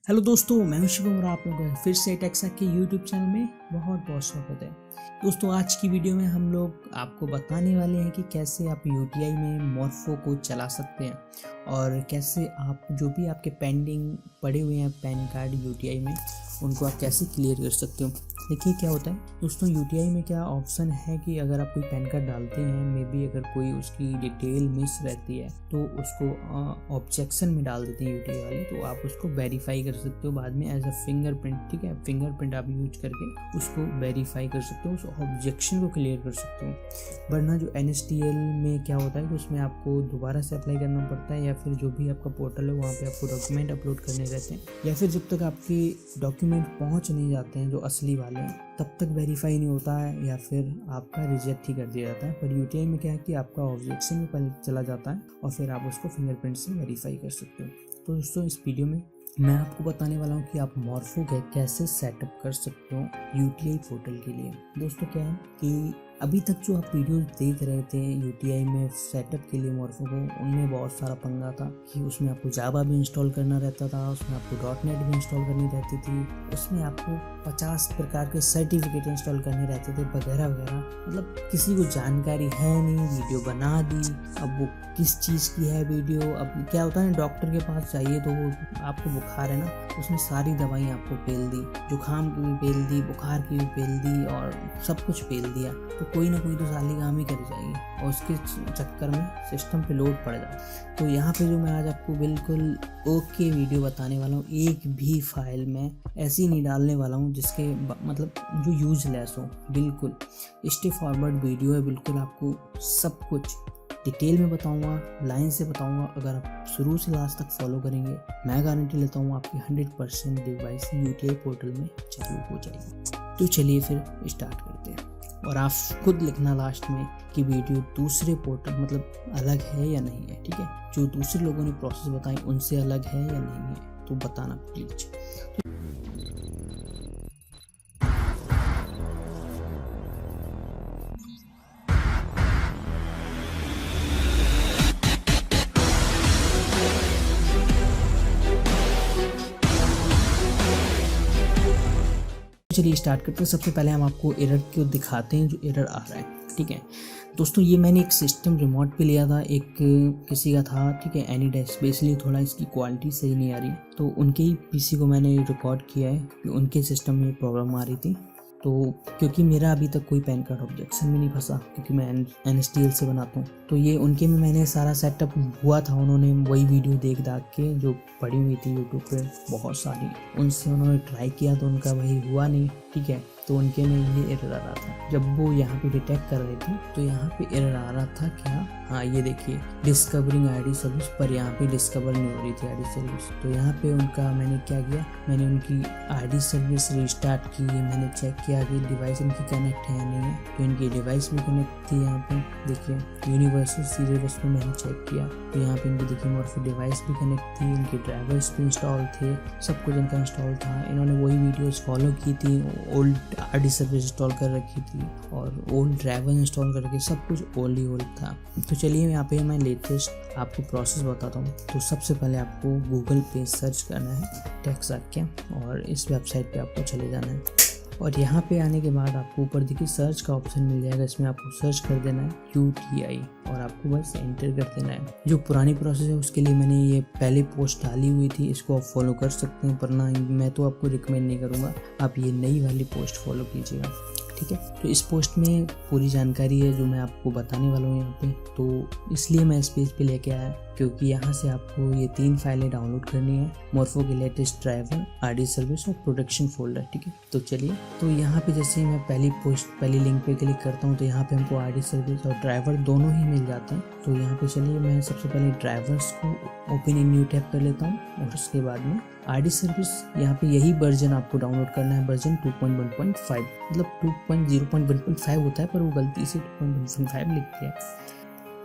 Hello दोस्तों, मैं हूं शिवम और आप लोगों का फिर से टेक्साक के यूट्यूब चैनल में बहुत बहुत स्वागत है। दोस्तों, आज की वीडियो में हम लोग आपको बताने वाले हैं कि कैसे आप यूटीआई में मॉर्फो को चला सकते हैं और कैसे आप जो भी आपके पेंडिंग पड़े हुए हैं पैन कार्ड यूटीआई में उनको आप कैसे क्लियर कर सकते हो। देखिए क्या होता है दोस्तों, यूटीआई में क्या ऑप्शन है कि अगर आप कोई पैन कार्ड डालते हैं, मे बी अगर कोई उसकी डिटेल मिस रहती है तो उसको ऑब्जेक्शन में डाल देते हैं यूटीआई वाले, तो आप उसको वेरीफाई कर सकते हो बाद में एज अ फिंगरप्रिंट। ठीक है, फिंगरप्रिंट आप यूज करके उसको वेरीफाई कर सकते हो, उस ऑब्जेक्शन को क्लियर कर सकते हो। वरना जो एनएसटीएल में क्या होता है कि उसमें आपको दोबारा से अप्लाई करना पड़ता है, या फिर जो भी आपका पोर्टल है वहाँ पे आपको डॉक्यूमेंट अपलोड करने रहते हैं, या फिर जब तक आपके डॉक्यूमेंट पहुँच नहीं जाते हैं जो असली वाले हैं तब तक वेरीफाई नहीं होता है, या फिर आपका रिजेक्ट ही कर दिया जाता है। पर यूटीआई में क्या है कि आपका ऑब्जेक्शन में पहले चला जाता है और फिर आप उसको फिंगरप्रिंट से वेरीफाई कर सकते हो। तो दोस्तों, इस वीडियो में मैं आपको बताने वाला हूँ कि आप मॉर्फो कैसे सेटअप कर सकते हो यूटीआई पोर्टल के लिए। दोस्तों, क्या है कि अभी तक जो आप वीडियो देख रहे थे यूटीआई में सेटअप के लिए मॉर्फो को, उनमें बहुत सारा पंगा था कि उसमें आपको जावा भी इंस्टॉल करना रहता था, उसमें आपको डॉटनेट भी इंस्टॉल करनी रहती थी, उसमें आपको 50 प्रकार के सर्टिफिकेट इंस्टॉल करने रहते थे वगैरह वगैरह। मतलब किसी को जानकारी है नहीं, वीडियो बना दी, अब वो किस चीज़ की है वीडियो। अब क्या होता है, डॉक्टर के पास जाइए तो वो आपको बुखार है ना, उसने सारी दवाइयाँ आपको पेल दी, जुकाम की भी पेल दी, बुखार की भी पेल दी और सब कुछ पेल दिया, तो कोई ना कोई तो साली काम ही कर जाएगी और उसके चक्कर में सिस्टम पे लोड पड़ जाए। तो यहाँ पे जो मैं आज आपको बिल्कुल ओके वीडियो बताने वाला हूँ, एक भी फाइल में ऐसी नहीं डालने वाला हूँ जिसके मतलब जो यूजलेस हो। बिल्कुल स्टेप फॉरवर्ड वीडियो है, बिल्कुल आपको सब कुछ डिटेल में बताऊंगा, लाइन से बताऊंगा। अगर आप शुरू से लास्ट तक फॉलो करेंगे, मैं गारंटी लेता हूँ आपकी 100% डिवाइस यूटीआई पोर्टल में चालू हो जाएगी। तो चलिए फिर स्टार्ट करते हैं, और आप खुद लिखना लास्ट में कि वीडियो दूसरे पोर्टल मतलब अलग है या नहीं है। ठीक है, जो दूसरे लोगों ने प्रोसेस बताई उनसे अलग है या नहीं है, तो बताना प्लीज। चलिए स्टार्ट करते हैं। सबसे पहले हम आपको एरर को दिखाते हैं जो एरर आ रहा है। ठीक है दोस्तों, ये मैंने एक सिस्टम रिमोट पे लिया था, एक किसी का था। ठीक है, एनीडेस्क पे, इसलिए थोड़ा इसकी क्वालिटी सही नहीं आ रही, तो उनके ही पीसी को मैंने रिकॉर्ड किया है कि उनके सिस्टम में प्रॉब्लम आ रही थी। तो क्योंकि मेरा अभी तक कोई पैन कार्ड ऑब्जेक्शन में नहीं फंसा, क्योंकि मैं एनएसटीएल से बनाता हूँ, तो ये उनके में मैंने सारा सेटअप हुआ था। उन्होंने वही वीडियो देख दाख के जो पड़ी हुई थी यूट्यूब पे बहुत सारी, उनसे उन्होंने ट्राई किया तो उनका वही हुआ नहीं। ठीक है, तो उनके में ये एरर आ रहा था। जब वो यहाँ पे डिटेक्ट कर रहे थे तो यहाँ पे एरर आ रहा था क्या, हाँ ये देखिए, डिस्कवरिंग आईडी सर्विस, पर यहाँ पे डिस्कवर नहीं हो रही थी आईडी सर्विस। तो यहाँ पे उनका मैंने क्या किया, मैंने उनकी आईडी सर्विस रिस्टार्ट की, मैंने चेक किया कि डिवाइस इनकी कनेक्ट है या नहीं है, तो इनकी डिवाइस भी कनेक्ट थी। यहाँ पे देखिए यूनिवर्सल सीरियल बस में मैंने चेक किया तो यहाँ पे इनकी देखिए मॉर्फो डिवाइस भी कनेक्ट थी, इनके ड्राइवर्स भी इंस्टॉल थे, सब कुछ इनका इंस्टॉल था। इन्होंने वही वीडियोस फॉलो की थी, ओल्ड आईडी सर्विस इंस्टॉल कर रखी थी और ओल्ड ड्राइवर इंस्टॉल कर रखी, सब कुछ ओल्ड ही ओल्ड था। तो चलिए यहाँ पे मैं लेटेस्ट आपको प्रोसेस बताता हूँ। तो सबसे पहले आपको गूगल पे सर्च करना है टेक्साक के, और इस वेबसाइट पे आपको चले जाना है, और यहाँ पे आने के बाद आपको ऊपर देखिए सर्च का ऑप्शन मिल जाएगा, इसमें आपको सर्च कर देना है यूटीआई और आपको बस एंटर कर देना है। जो पुरानी प्रोसेस है उसके लिए मैंने ये पहले पोस्ट डाली हुई थी, इसको आप फॉलो कर सकते हैं, पर ना मैं तो आपको रिकमेंड नहीं करूँगा, आप ये नई वाली पोस्ट फॉलो कीजिएगा। ठीक है, तो इस पोस्ट में पूरी जानकारी है जो मैं आपको बताने वाला हूँ यहाँ पे, तो इसलिए मैं इस पेज पे लेके आया क्योंकि यहाँ से आपको ये 3 फाइलें डाउनलोड करनी है, मॉर्फो के लेटेस्ट ड्राइवर, आईडी सर्विस और प्रोटेक्शन फोल्डर। ठीक है, तो चलिए, तो यहाँ पे जैसे मैं पहली लिंक पे क्लिक करता हूँ तो यहाँ पे हमको आईडी सर्विस और ड्राइवर दोनों ही मिल जाते हैं। तो यहाँ पे चलिए मैं सबसे पहले ड्राइवर्स को ओपन इन न्यू टैब कर लेता हूँ, और उसके बाद में आईडी सर्विस, यहाँ पे यही वर्जन आपको डाउनलोड करना है, वर्जन 2.1.5, मतलब 2.0.1.5 होता है पर वो गलती से 2.1.5 लिख दिया।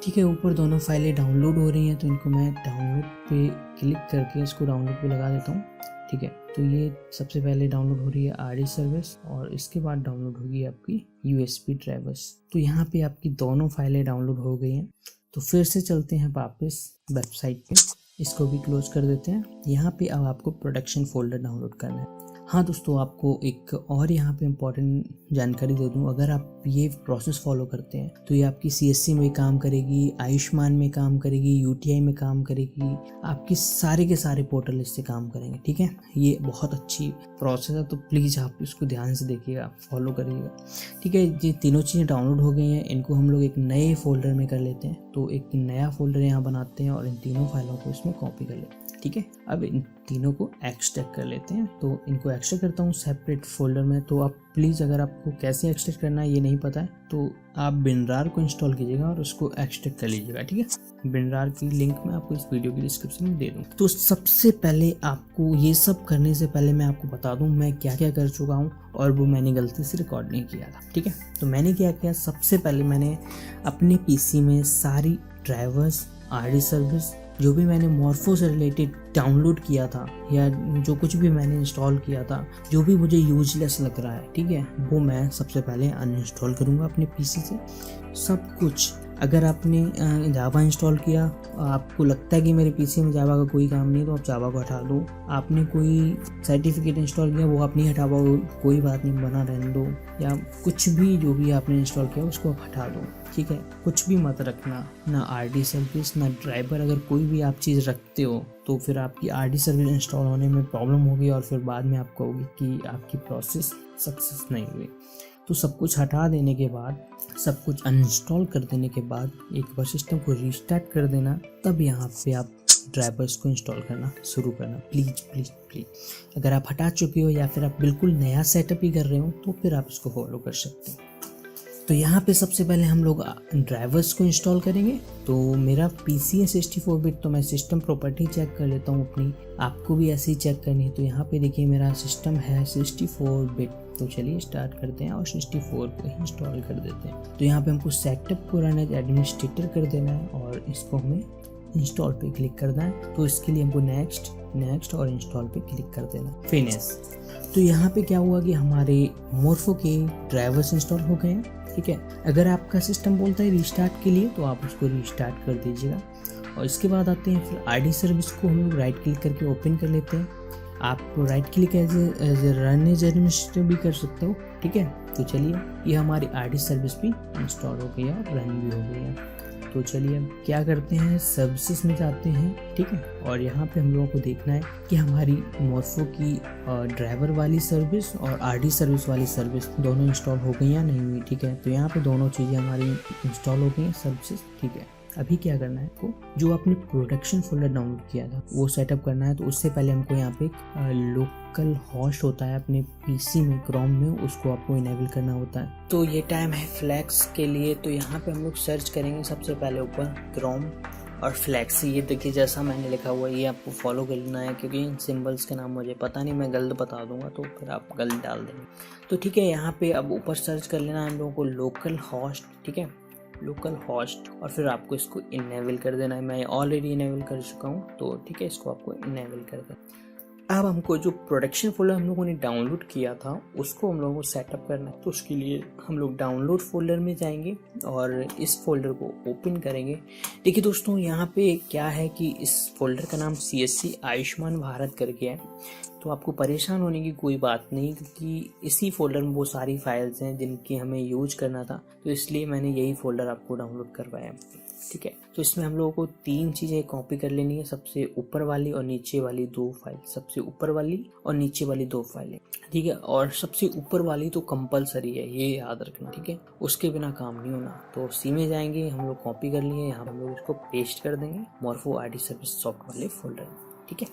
ठीक है, ऊपर दोनों फाइलें डाउनलोड हो रही हैं, तो इनको मैं डाउनलोड पे क्लिक करके इसको डाउनलोड पे लगा देता हूँ। ठीक है, तो ये सबसे पहले डाउनलोड हो रही है आईडी सर्विस, और इसके बाद डाउनलोड होगी आपकी यूएसबी ड्राइवर्स। तो यहाँ पे आपकी दोनों फाइलें डाउनलोड हो गई हैं। तो फिर से चलते हैं वापस वेबसाइट पे, इसको भी क्लोज कर देते हैं। यहाँ पे अब आपको प्रोडक्शन फोल्डर डाउनलोड करना है। हाँ दोस्तों, आपको एक और यहाँ पे इम्पॉर्टेंट जानकारी दे दूँ, अगर आप ये प्रोसेस फॉलो करते हैं तो ये आपकी CSC में काम करेगी, आयुष्मान में काम करेगी, UTI में काम करेगी, आपकी सारे के सारे पोर्टल इससे काम करेंगे। ठीक है, ये बहुत अच्छी प्रोसेस है, तो प्लीज़ आप इसको ध्यान से देखिएगा, फॉलो करिएगा। ठीक है, ये तीनों चीज़ें डाउनलोड हो गई हैं, इनको हम लोग एक नए फोल्डर में कर लेते हैं। तो एक नया फोल्डर यहाँ बनाते हैं और इन तीनों फाइलों को इसमें कॉपी कर लेते हैं। ठीक है, अब इन तीनों को एक्सट्रैक्ट कर लेते हैं। तो इनको एक्सट्रैक्ट करता हूँ सेपरेट फोल्डर में। तो आप प्लीज़, अगर आपको कैसे एक्सट्रैक्ट करना है ये नहीं पता है तो आप WinRAR को इंस्टॉल कीजिएगा और उसको एक्सट्रैक्ट कर लीजिएगा। ठीक है, WinRAR की लिंक मैं आपको इस वीडियो की डिस्क्रिप्शन में दे दूँ। तो सबसे पहले आपको ये सब करने से पहले मैं आपको बता दूँ मैं क्या क्या कर चुका हूँ, और वो मैंने गलती से रिकॉर्ड नहीं किया था। ठीक है, तो मैंने क्या किया, सबसे पहले मैंने अपने PC में सारी ड्राइवर्स, RD सर्विस, जो भी मैंने मॉर्फो से रिलेटेड डाउनलोड किया था या जो कुछ भी मैंने इंस्टॉल किया था, जो भी मुझे यूजलेस लग रहा है, ठीक है, वो मैं सबसे पहले अनइंस्टॉल करूँगा अपने PC से सब कुछ। अगर आपने जावा इंस्टॉल किया, आपको लगता है कि मेरे PC में जावा का कोई काम नहीं है, तो आप जावा को हटा दो। आपने कोई सर्टिफिकेट इंस्टॉल किया, वो आप नहीं हटा पाओगे, कोई बात नहीं, बना रहने दो। या कुछ भी जो भी आपने इंस्टॉल किया उसको आप हटा दो। ठीक है, कुछ भी मत रखना, ना RD सर्विस ना ड्राइवर। अगर कोई भी आप चीज़ रखते हो तो फिर आपकी RD सर्विस इंस्टॉल होने में प्रॉब्लम होगी और फिर बाद में आप कहोगे कि आपकी प्रोसेस सक्सेस नहीं हुई। तो सब कुछ हटा देने के बाद, सब कुछ अनइंस्टॉल कर देने के बाद एक बार सिस्टम को रीस्टार्ट कर देना, तब यहाँ पे आप ड्राइवर्स को इंस्टॉल करना शुरू करना। प्लीज़ प्लीज़ प्लीज़, अगर आप हटा चुके हो या फिर आप बिल्कुल नया सेटअप ही कर रहे हो तो फिर आप इसको फॉलो कर सकते हो। तो यहाँ पे सबसे पहले हम लोग ड्राइवर्स को इंस्टॉल करेंगे। तो मेरा PC है 64 बिट, तो मैं सिस्टम प्रॉपर्टी चेक कर लेता हूँ अपनी, आपको भी ऐसे ही चेक करनी है। तो यहाँ पे देखिए मेरा सिस्टम है 64 बिट। तो चलिए स्टार्ट करते हैं और 64 को इंस्टॉल कर देते हैं। तो यहाँ पे हमको सेटअप को रन एज एडमिनिस्ट्रेटर कर देना है और इसको हमें इंस्टॉल पे क्लिक करना है। तो इसके लिए हमको नेक्स्ट और इंस्टॉल पे क्लिक कर देना, फिनिश। तो यहाँ पे क्या हुआ कि हमारे मॉर्फो के ड्राइवर्स इंस्टॉल हो गए हैं। ठीक है, अगर आपका सिस्टम बोलता है रीस्टार्ट के लिए तो आप उसको रीस्टार्ट कर दीजिएगा। और इसके बाद आते हैं फिर RD सर्विस को हम लोग राइट क्लिक करके ओपन कर लेते हैं। आप right click as run as administrator भी कर सकते हो। ठीक है, तो चलिए ये हमारी RD सर्विस भी इंस्टॉल हो गई है और रन भी हो गई है। तो चलिए अब क्या करते हैं, सर्विसेज में जाते हैं। ठीक है, और यहाँ पे हम लोगों को देखना है कि हमारी मॉर्फो की ड्राइवर वाली सर्विस और RD सर्विस वाली सर्विस दोनों इंस्टॉल हो गई या नहीं हुई। ठीक है, तो यहाँ पे दोनों चीज़ें हमारी इंस्टॉल हो गई हैं, सर्विसेज। ठीक है, अभी क्या करना है आपको, जो आपने प्रोडक्शन फोल्डर डाउनलोड किया था वो सेटअप करना है। तो उससे पहले हमको यहाँ पे लोकल होस्ट होता है अपने PC में, क्रोम में, उसको आपको इनेबल करना होता है। तो ये टाइम है फ्लैक्स के लिए। तो यहाँ पे हम लोग सर्च करेंगे सबसे पहले ऊपर क्रोम और फ्लैक्स। ये देखिए जैसा मैंने लिखा हुआ है ये आपको फॉलो करना है, क्योंकि इन सिंबल्स के नाम मुझे पता नहीं, मैं गलत बता दूंगा तो फिर आप गलत डाल देंगे। तो ठीक है, यहाँ पे अब ऊपर सर्च कर लेना है हम लोगों को लोकल होस्ट। ठीक है, लोकल होस्ट, और फिर आपको इसको इनेबल कर देना है। मैं ऑलरेडी इनेबल कर चुका हूँ, तो ठीक है, इसको आपको इनेबल कर देना। अब हमको जो प्रोडक्शन फोल्डर हम लोगों ने डाउनलोड किया था उसको हम लोगों को सेटअप करना है। तो उसके लिए हम लोग डाउनलोड फोल्डर में जाएंगे और इस फोल्डर को ओपन करेंगे। देखिए दोस्तों, यहाँ पे क्या है कि इस फोल्डर का नाम CSC आयुष्मान भारत करके है। तो आपको परेशान होने की कोई बात नहीं, क्योंकि इसी फोल्डर में वो सारी फाइल्स हैं जिनकी हमें यूज करना था, तो इसलिए मैंने यही फोल्डर आपको डाउनलोड करवाया। ठीक है, तो इसमें हम लोगों को 3 चीज़ें कॉपी कर लेनी है, सबसे ऊपर वाली और नीचे वाली 2 फाइल, सबसे ऊपर वाली और नीचे वाली 2 फाइलें। ठीक है, और सबसे ऊपर वाली तो कंपलसरी है, ये याद रखना। ठीक है, उसके बिना काम नहीं होना। तो सी में जाएंगे, हम लोग कॉपी कर लिए, यहाँ हम लोग इसको पेस्ट कर देंगे मॉर्फो RD सर्विस सॉफ्ट वाले फोल्डर में। ठीक है,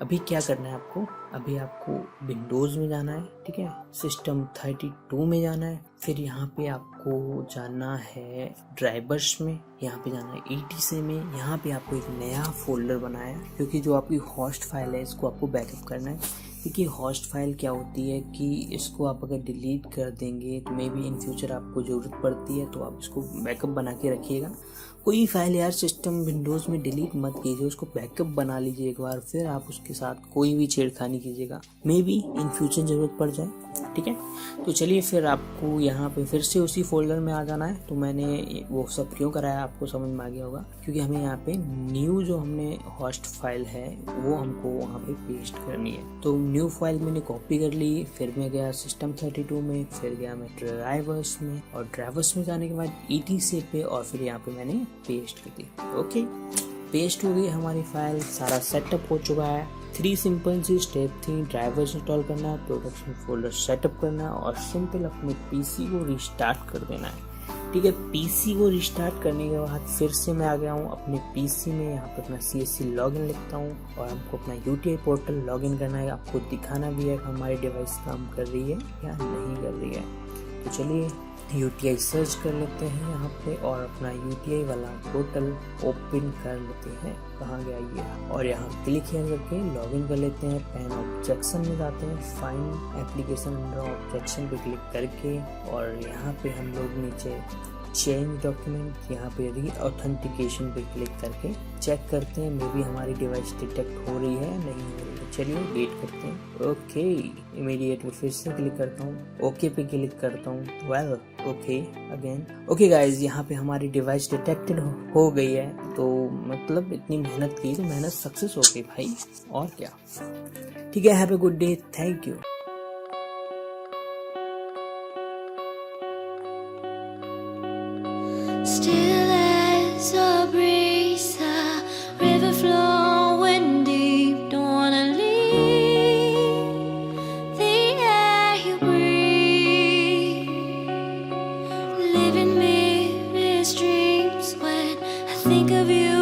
अभी क्या करना है आपको, अभी आपको विंडोज़ में जाना है। ठीक है, सिस्टम 32 में जाना है, फिर यहाँ पे आपको जाना है ड्राइवर्स में, यहाँ पे जाना है ETC में। यहाँ पे आपको एक नया फोल्डर बनाया है, क्योंकि जो आपकी होस्ट फाइल है इसको आपको बैकअप करना है। क्योंकि होस्ट फाइल क्या होती है कि इसको आप अगर डिलीट कर देंगे तो मे बी इन फ्यूचर आपको ज़रूरत पड़ती है, तो आप इसको बैकअप बना के रखिएगा। कोई फाइल यार सिस्टम विंडोज़ में डिलीट मत कीजिए, उसको बैकअप बना लीजिए एक बार, फिर आप उसके साथ कोई भी छेड़खानी कीजिएगा, मे बी इन फ्यूचर ज़रूरत पड़ जाए। ठीक है। तो चलिए फिर आपको यहाँ पे फिर से उसी फोल्डर में आ जाना है। तो मैंने वो सब क्यों कराया आपको समझ में आ गया होगा, क्योंकि हमें यहाँ पे न्यू जो हमने होस्ट फाइल है वो हमको वहाँ पे पेस्ट करनी है। तो न्यू फाइल मैंने कॉपी कर ली, फिर मैं गया System32 में, फिर गया मैं ड्राइवर्स में, और ड्राइवर्स में जाने के बाद etc पे, और फिर यहाँ पे मैंने पेस्ट कर दी। ओके, पेस्ट हो गई हमारी फाइल, सारा सेटअप हो चुका है। 3 सिंपल सी स्टेप थी, ड्राइवर्स इंस्टॉल करना, प्रोडक्शन फोल्डर सेटअप करना, और सिंपल अपने पीसी को रिस्टार्ट कर देना है। ठीक है, पीसी को रिस्टार्ट करने के बाद फिर से मैं आ गया हूँ अपने पीसी में। यहाँ पे अपना CSC लॉगिन लिखता हूँ, और हमको अपना UTI पोर्टल लॉगिन करना है। आपको दिखाना भी है कि हमारी डिवाइस काम कर रही है या नहीं कर रही है। तो चलिए UTI सर्च कर लेते हैं यहाँ पे, और अपना UTI वाला पोर्टल ओपन कर लेते हैं। कहाँ गया ये, और यहाँ क्लिक here करके लॉगिन कर लेते हैं। पैन ऑब्जेक्शन में जाते हैं, फाइंड एप्लीकेशन अंडर ऑब्जेक्शन पे क्लिक करके, और यहाँ पे हम लोग नीचे चेंज डॉक्यूमेंट, यहाँ पे री ऑथेंटिकेशन पे क्लिक करके चेक करते हैं मे बी हमारी डिवाइस डिटेक्ट हो रही है नहीं हो रही है। चलिए वेट करते हैं। ओके, इमीडिएटली फिर से क्लिक करता हूँ, ओके पे क्लिक करता हूँ, well okay again. Okay guys, यहाँ पे हमारी डिवाइस डिटेक्टेड हो गई है। तो मतलब इतनी मेहनत की तो मेहनत सक्सेस हो गई भाई, और क्या। ठीक है, have a good day, thank you. Still as a breeze, a river flowing deep. Don't wanna leave the air you breathe. Living me dreams when I think of you.